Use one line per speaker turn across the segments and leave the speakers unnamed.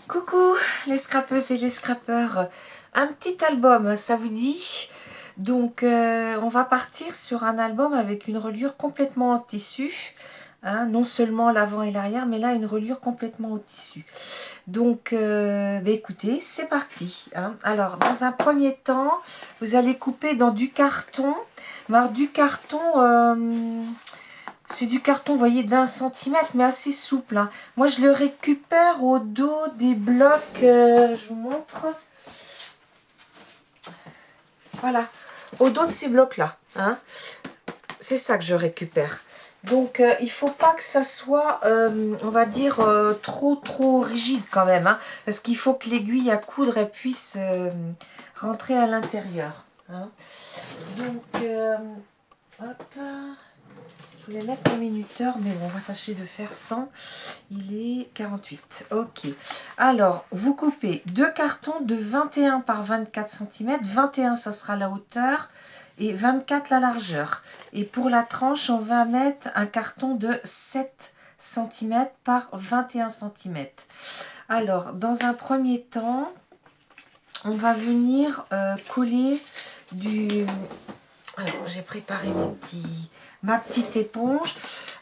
Coucou les scrapeuses et les scrapeurs, un petit album, ça vous dit? Donc on va partir sur un album avec une reliure complètement en tissu, hein, non seulement l'avant et l'arrière, mais là une reliure complètement au tissu. Donc écoutez, c'est parti, hein. Alors dans un premier temps, vous allez couper dans du carton, alors du carton... c'est du carton, vous voyez, d'1 centimètre, mais assez souple, hein. Moi, je le récupère au dos des blocs. Je vous montre. Voilà. Au dos de ces blocs-là, hein. C'est ça que je récupère. Donc, il ne faut pas que ça soit, on va dire, trop rigide quand même, hein, parce qu'il faut que l'aiguille à coudre elle puisse rentrer à l'intérieur, hein. Donc, hop. Je voulais mettre un minuteur, mais bon, on va tâcher de faire sans. Il est 48. Ok. Alors, vous coupez deux cartons de 21 par 24 cm. 21, ça sera la hauteur et 24 la largeur. Et pour la tranche, on va mettre un carton de 7 cm par 21 cm. Alors, dans un premier temps, on va venir coller du... Alors, j'ai préparé ma petite éponge,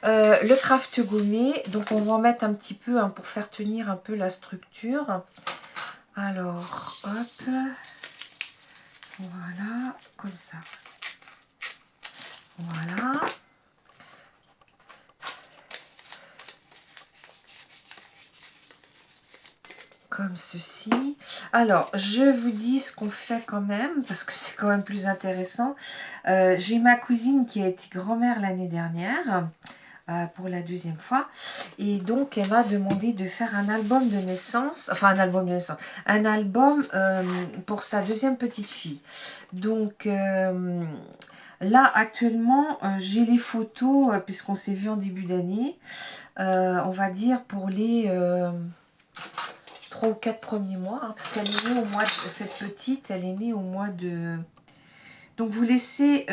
le craft gommé, donc on va en mettre un petit peu, hein, pour faire tenir un peu la structure. Alors, hop, voilà, comme ça. Voilà. Comme ceci. Alors, je vous dis ce qu'on fait quand même, parce que c'est quand même plus intéressant. J'ai ma cousine qui a été grand-mère l'année dernière, pour la deuxième fois. Et donc, elle m'a demandé de faire un album de naissance, enfin un album de naissance, un album pour sa deuxième petite fille. Donc, là, actuellement, j'ai les photos, puisqu'on s'est vu en début d'année, on va dire pour les... 3 ou 4 premiers mois, hein, parce qu'elle est née au mois de... Cette petite, elle est née au mois de... Donc vous laissez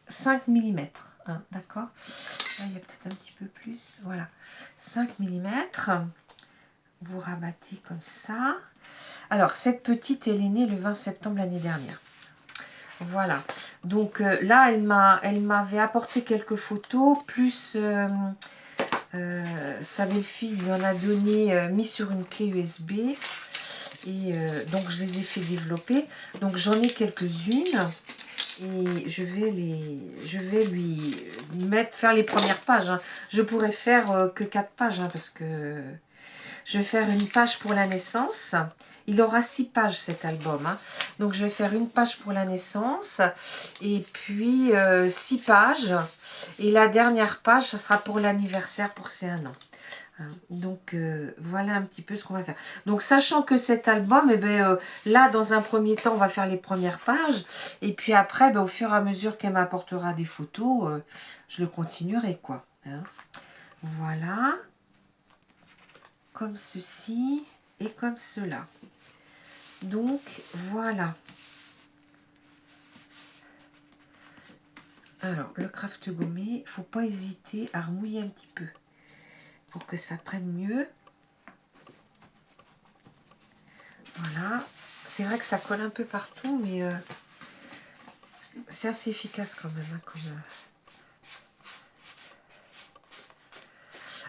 5 mm, hein, d'accord. Là, il y a peut-être un petit peu plus, voilà. 5 mm, vous rabattez comme ça. Alors, cette petite, elle est née le 20 septembre l'année dernière. Voilà. Donc là, elle m'avait apporté quelques photos, plus... sa belle-fille lui en a donné, mis sur une clé USB, et donc je les ai fait développer. Donc j'en ai quelques-unes et je vais lui faire les premières pages, hein. Je pourrais faire que 4 pages, hein, parce que je vais faire une page pour la naissance. Il aura 6 pages cet album, hein. Donc je vais faire une page pour la naissance et puis 6 pages. Et la dernière page, ce sera pour l'anniversaire, pour ses 1 an. Hein. Donc voilà un petit peu ce qu'on va faire. Donc sachant que cet album, eh ben, là dans un premier temps, on va faire les premières pages. Et puis après, ben, au fur et à mesure qu'elle m'apportera des photos, je le continuerai, quoi. Hein. Voilà. Comme ceci et comme cela. Donc voilà. Alors le craft gommé, il ne faut pas hésiter à remouiller un petit peu pour que ça prenne mieux. Voilà. C'est vrai que ça colle un peu partout, mais c'est assez efficace quand même, hein, comme,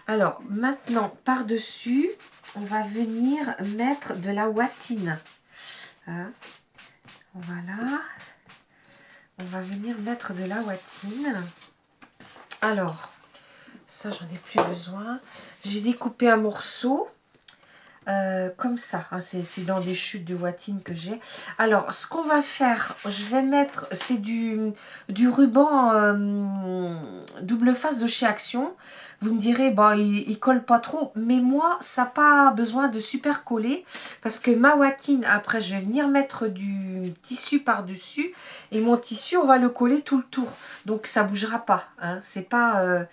Alors maintenant, par-dessus, on va venir mettre de la ouatine. Hein. Voilà. On va venir mettre de la ouatine. Alors, ça, j'en ai plus besoin. J'ai découpé un morceau. Comme ça, hein, c'est dans des chutes de ouatine que j'ai. Alors, ce qu'on va faire, je vais mettre, c'est du ruban double face de chez Action. Vous me direz, bon, il colle pas trop, mais moi, ça n'a pas besoin de super coller, parce que ma ouatine, après, je vais venir mettre du tissu par-dessus, et mon tissu, on va le coller tout le tour, donc ça bougera pas, hein, c'est pas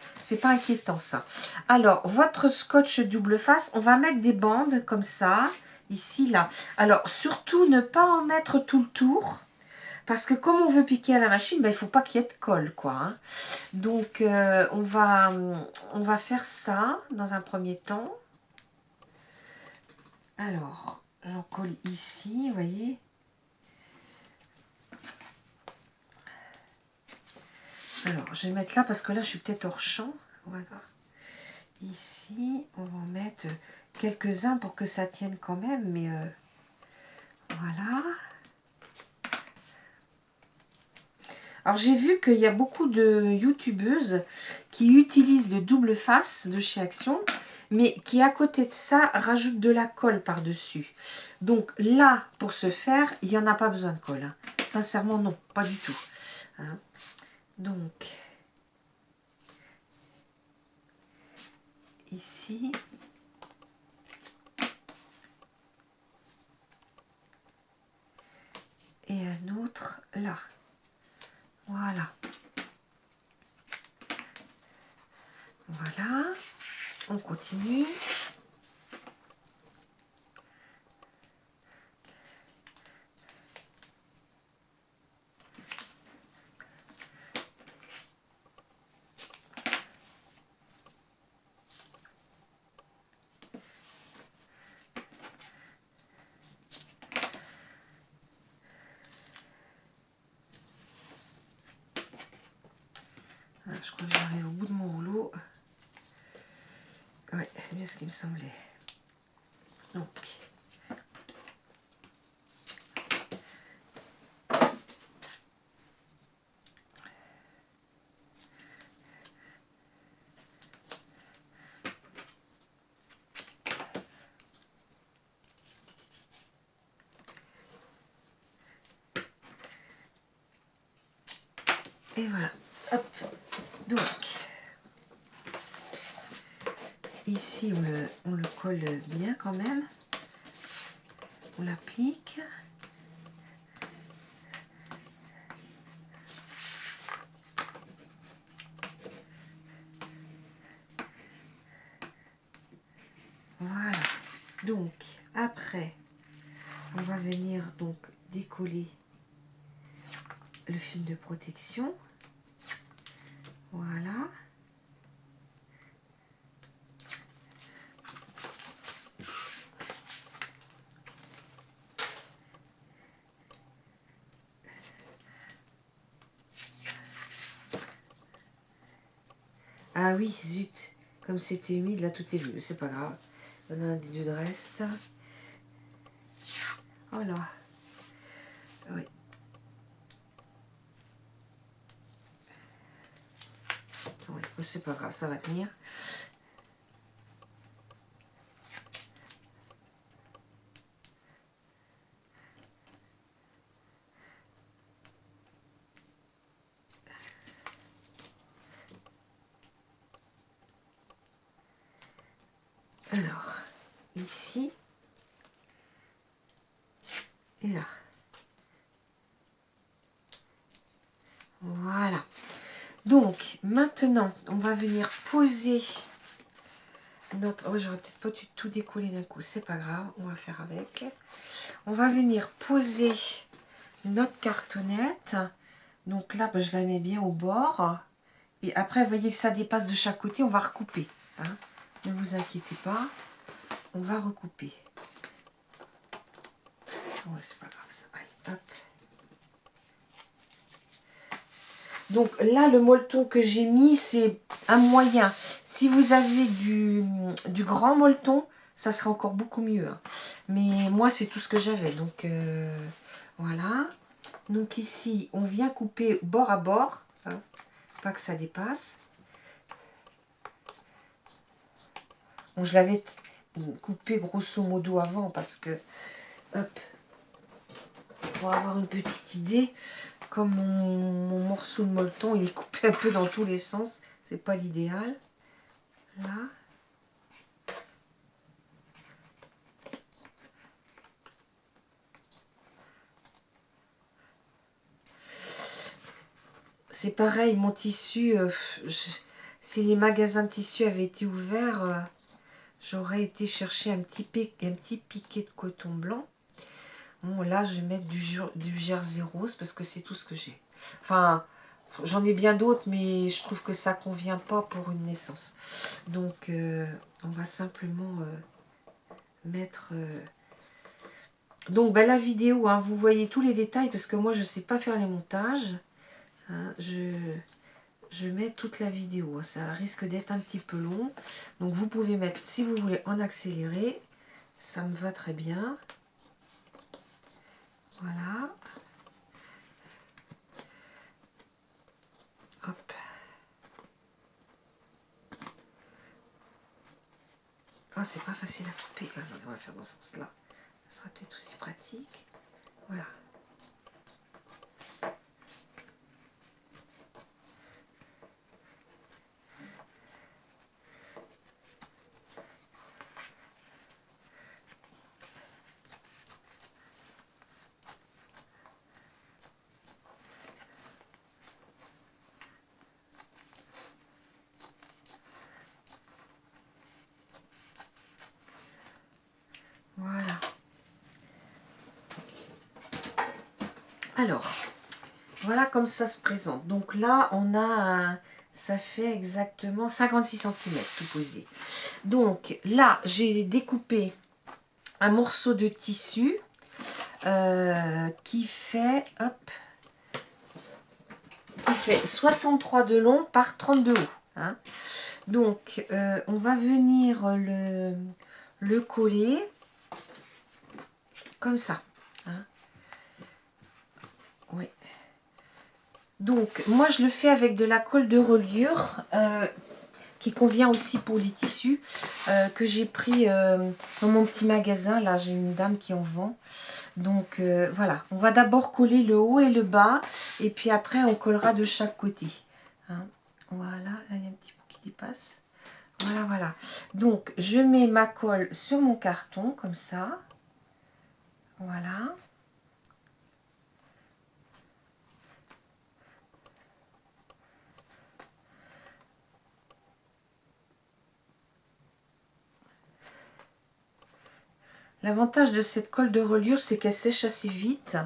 inquiétant ça. Alors, votre scotch double face, on va mettre des bandes comme ça, ici, là. Alors, surtout, ne pas en mettre tout le tour, parce que comme on veut piquer à la machine, ben, il ne faut pas qu'il y ait de colle, quoi. Hein. Donc, on va faire ça dans un premier temps. Alors, j'en colle ici, vous voyez. Alors, je vais mettre là parce que là, je suis peut-être hors champ. Voilà. Ici, on va en mettre quelques-uns pour que ça tienne quand même, mais voilà. Alors, j'ai vu qu'il y a beaucoup de youtubeuses qui utilisent le double face de chez Action, mais qui, à côté de ça, rajoutent de la colle par-dessus. Donc là, pour ce faire, il n'y en a pas besoin de colle. Hein. Sincèrement, non, pas du tout. Hein. Donc, ici, et un autre là. Voilà. Voilà. On continue. Voilà, je crois que j'arrive au bout de mon rouleau. Ouais, c'est bien ce qui me semblait. Donc, et voilà. Hop. Donc, ici, on le colle bien quand même. On l'applique. Voilà. Donc, après, on va venir donc décoller le film de protection. Voilà. Ah oui, zut. Comme c'était humide, là, tout est bleu. C'est pas grave. On a un des deux de reste. Oh là. Oui. Oui, c'est pas grave, ça va tenir. Alors, ici et là. Voilà. Donc, maintenant, on va venir poser notre... Oh, j'aurais peut-être pas dû tout décoller d'un coup, c'est pas grave, on va faire avec. On va venir poser notre cartonnette. Donc là, ben, je la mets bien au bord. Et après, vous voyez que ça dépasse de chaque côté, on va recouper. Hein. Ne vous inquiétez pas, on va recouper. Ouais, c'est pas grave ça. Allez, hop. Donc là, le molleton que j'ai mis, c'est un moyen. Si vous avez du grand molleton, ça sera encore beaucoup mieux. Hein. Mais moi, c'est tout ce que j'avais. Donc voilà. Donc ici, on vient couper bord à bord. Hein, pas que ça dépasse. Bon, je l'avais coupé grosso modo avant parce que, hop, pour avoir une petite idée, comme mon morceau de molleton, il est coupé un peu dans tous les sens. C'est pas l'idéal. Là. C'est pareil, mon tissu, si les magasins de tissus avaient été ouverts, j'aurais été chercher un petit piquet de coton blanc. Bon, là, je vais mettre du jersey rose parce que c'est tout ce que j'ai. Enfin, j'en ai bien d'autres, mais je trouve que ça convient pas pour une naissance. Donc, on va simplement mettre Donc ben, la vidéo, hein, vous voyez tous les détails parce que moi je sais pas faire les montages. Hein, je mets toute la vidéo, hein, ça risque d'être un petit peu long. Donc vous pouvez mettre, si vous voulez, en accéléré. Ça me va très bien. Voilà. Hop. Ah, c'est pas facile à couper. Ah, non, on va faire dans ce sens-là. Ça sera peut-être aussi pratique. Voilà. Voilà. Alors, voilà comme ça se présente. Donc là, on a ça fait exactement 56 cm tout posé. Donc là, j'ai découpé un morceau de tissu qui fait, hop, qui fait 63 de long par 30 de haut. Hein. Donc, on va venir le coller comme ça. Hein. Oui. Donc, moi, je le fais avec de la colle de reliure qui convient aussi pour les tissus que j'ai pris dans mon petit magasin. Là, j'ai une dame qui en vend. Donc, voilà. On va d'abord coller le haut et le bas. Et puis après, on collera de chaque côté. Hein. Voilà. Là, il y a un petit bout qui dépasse. Voilà, voilà. Donc, je mets ma colle sur mon carton, comme ça. Voilà. L'avantage de cette colle de reliure, c'est qu'elle sèche assez vite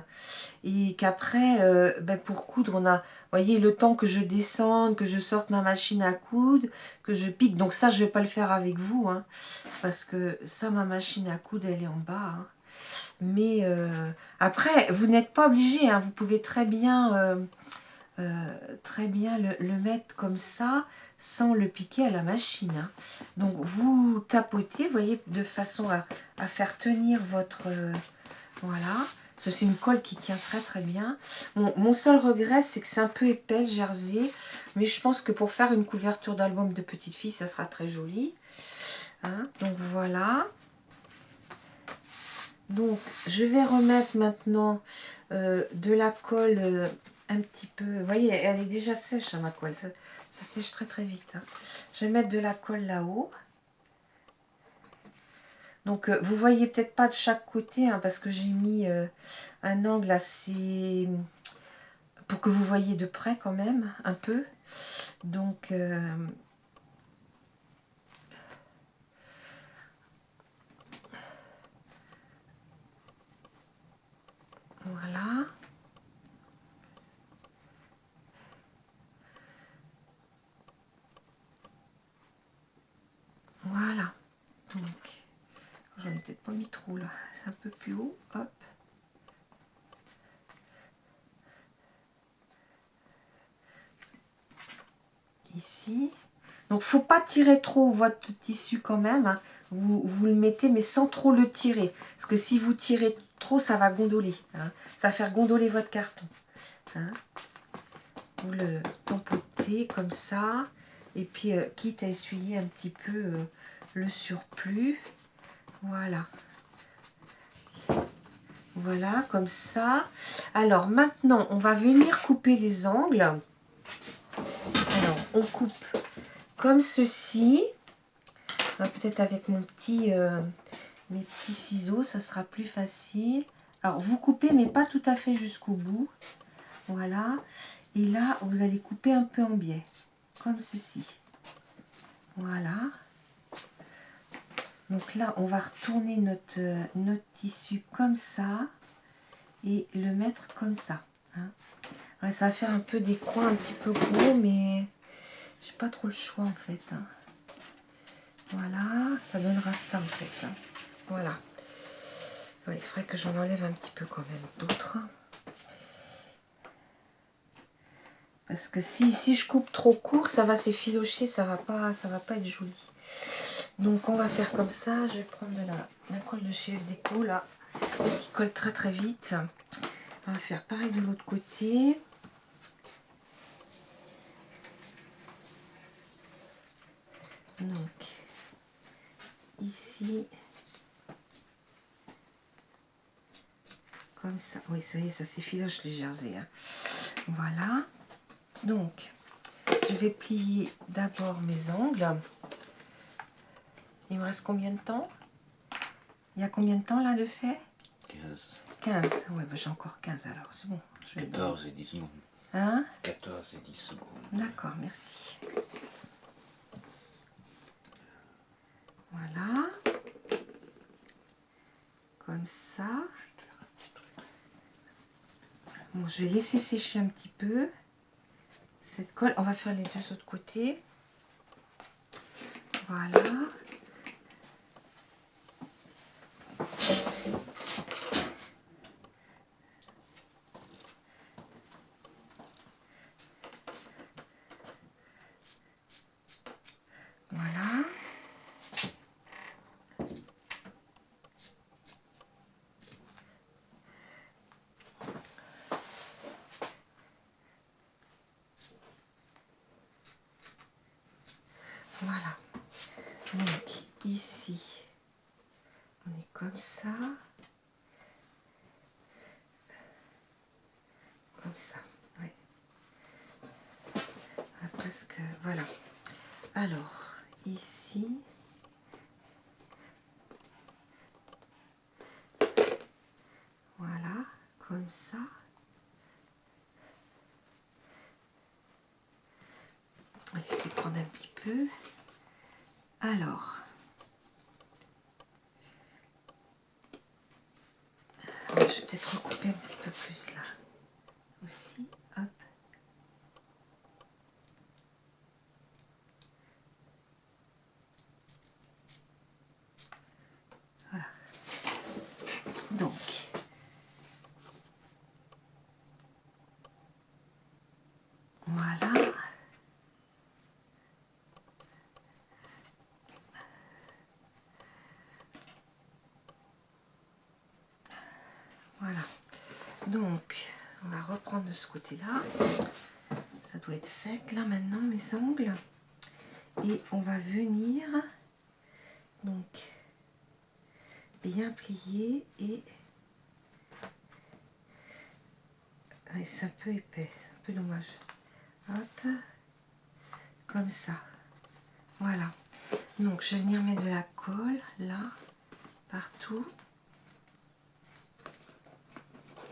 et qu'après, ben pour coudre, on a, vous voyez, le temps que je descende, que je sorte ma machine à coudre, que je pique. Donc ça, je ne vais pas le faire avec vous, hein, parce que ça, ma machine à coudre, elle est en bas. Hein. Mais après, vous n'êtes pas obligé, hein, vous pouvez très bien le mettre comme ça sans le piquer à la machine. Hein. Donc vous tapotez, vous voyez, de façon à faire tenir votre... voilà. C'est une colle qui tient très très bien. Mon seul regret, c'est que c'est un peu épais le jersey. Mais je pense que pour faire une couverture d'album de petite fille, ça sera très joli. Hein. Donc voilà. Donc je vais remettre maintenant de la colle... un petit peu, vous voyez, elle est déjà sèche, hein, ma colle, ça sèche très très vite. Hein. Je vais mettre de la colle là-haut. Donc, vous voyez peut-être pas de chaque côté, hein, parce que j'ai mis un angle assez... pour que vous voyez de près quand même, un peu. Donc, voilà. Voilà. Donc, j'en ai peut-être pas mis trop là, c'est un peu plus haut, hop. Ici. Donc, faut pas tirer trop votre tissu quand même. Hein. Vous le mettez, mais sans trop le tirer. Parce que si vous tirez trop, ça va gondoler. Hein. Ça va faire gondoler votre carton. Hein. Vous le tampotez comme ça. Et puis, quitte à essuyer un petit peu le surplus. Voilà. Voilà, comme ça. Alors, maintenant, on va venir couper les angles. Alors, on coupe comme ceci. Peut-être avec mes petits ciseaux, ça sera plus facile. Alors, vous coupez, mais pas tout à fait jusqu'au bout. Voilà. Et là, vous allez couper un peu en biais, comme ceci. Voilà. Donc là, on va retourner notre tissu comme ça et le mettre comme ça. Hein. Ouais, ça va faire un peu des coins un petit peu gros, mais j'ai pas trop le choix en fait. Hein. Voilà, ça donnera ça en fait. Hein. Voilà. Ouais, il faudrait que j'en enlève un petit peu quand même d'autres. Parce que si je coupe trop court, ça va s'effilocher, ça va pas être joli. Donc on va faire comme ça. Je vais prendre de la colle de chez FDeco là, qui colle très très vite. On va faire pareil de l'autre côté. Donc ici, comme ça. Oui, ça y est, ça s'effiloche les jerseys. Hein. Voilà. Donc, je vais plier d'abord mes angles. Il me reste combien de temps? Il y a combien de temps là de fait?
15.
15. Ouais, bah, j'ai encore 15 alors, c'est bon. Je vais
14 et 10 secondes.
Hein?
14 et 10 secondes.
D'accord, merci. Voilà. Comme ça. Bon, je vais laisser sécher un petit peu cette colle. On va faire les deux autres côtés. Voilà. Voilà. Voilà. Donc ici, on est comme ça. Comme ça. Ouais. Presque. Voilà. Alors, ici. Voilà. Comme ça. On va laisser prendre un petit peu. Alors. Je vais peut-être recouper un petit peu plus là. Aussi. Hop. Voilà. Donc. Voilà. Voilà. Donc, on va reprendre de ce côté-là. Ça doit être sec là maintenant, mes angles. Et on va venir donc bien plier et ouais, c'est un peu épais, c'est un peu dommage. Hop, comme ça. Voilà. Donc je vais venir mettre de la colle là, partout.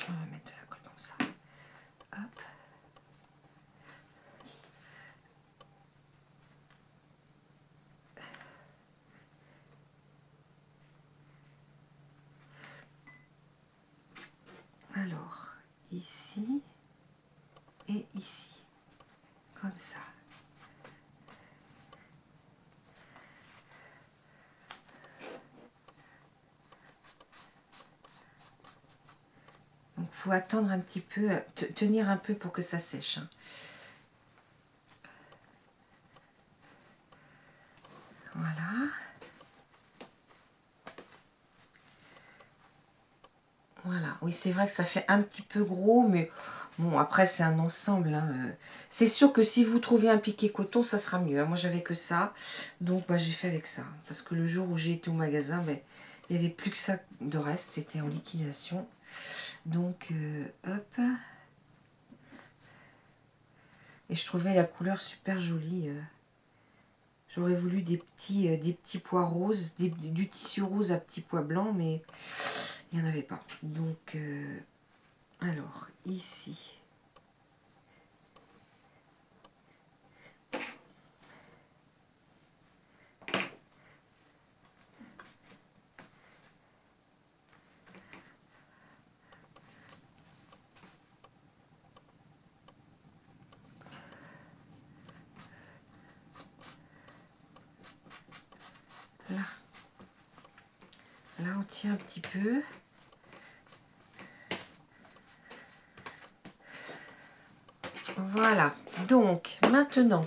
On va mettre de la colle comme ça. Hop. Alors, ici et ici, comme ça. Donc, il faut attendre un petit peu, tenir un peu pour que ça sèche. Hein. Voilà. Voilà, oui, c'est vrai que ça fait un petit peu gros, mais bon, après, c'est un ensemble. Hein. C'est sûr que si vous trouvez un piqué coton, ça sera mieux. Hein. Moi, j'avais que ça, donc bah, j'ai fait avec ça. Parce que le jour où j'ai été au magasin, ben, il n'y avait plus que ça de reste, c'était en liquidation. Donc, hop. Et je trouvais la couleur super jolie. J'aurais voulu des petits pois roses, du tissu rose à petits pois blancs, mais il n'y en avait pas. Donc, alors, ici. Là, on tient un petit peu. Voilà. Donc, maintenant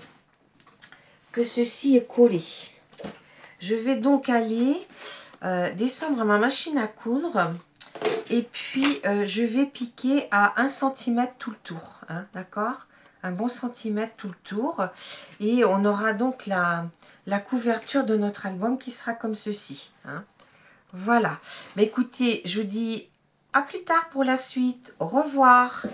que ceci est collé, je vais donc aller descendre à ma machine à coudre. Et puis, je vais piquer à 1 cm tout le tour. Hein, d'accord? Un bon centimètre tout le tour. Et on aura donc la couverture de notre album qui sera comme ceci. Hein. Voilà. Mais écoutez, je vous dis à plus tard pour la suite. Au revoir.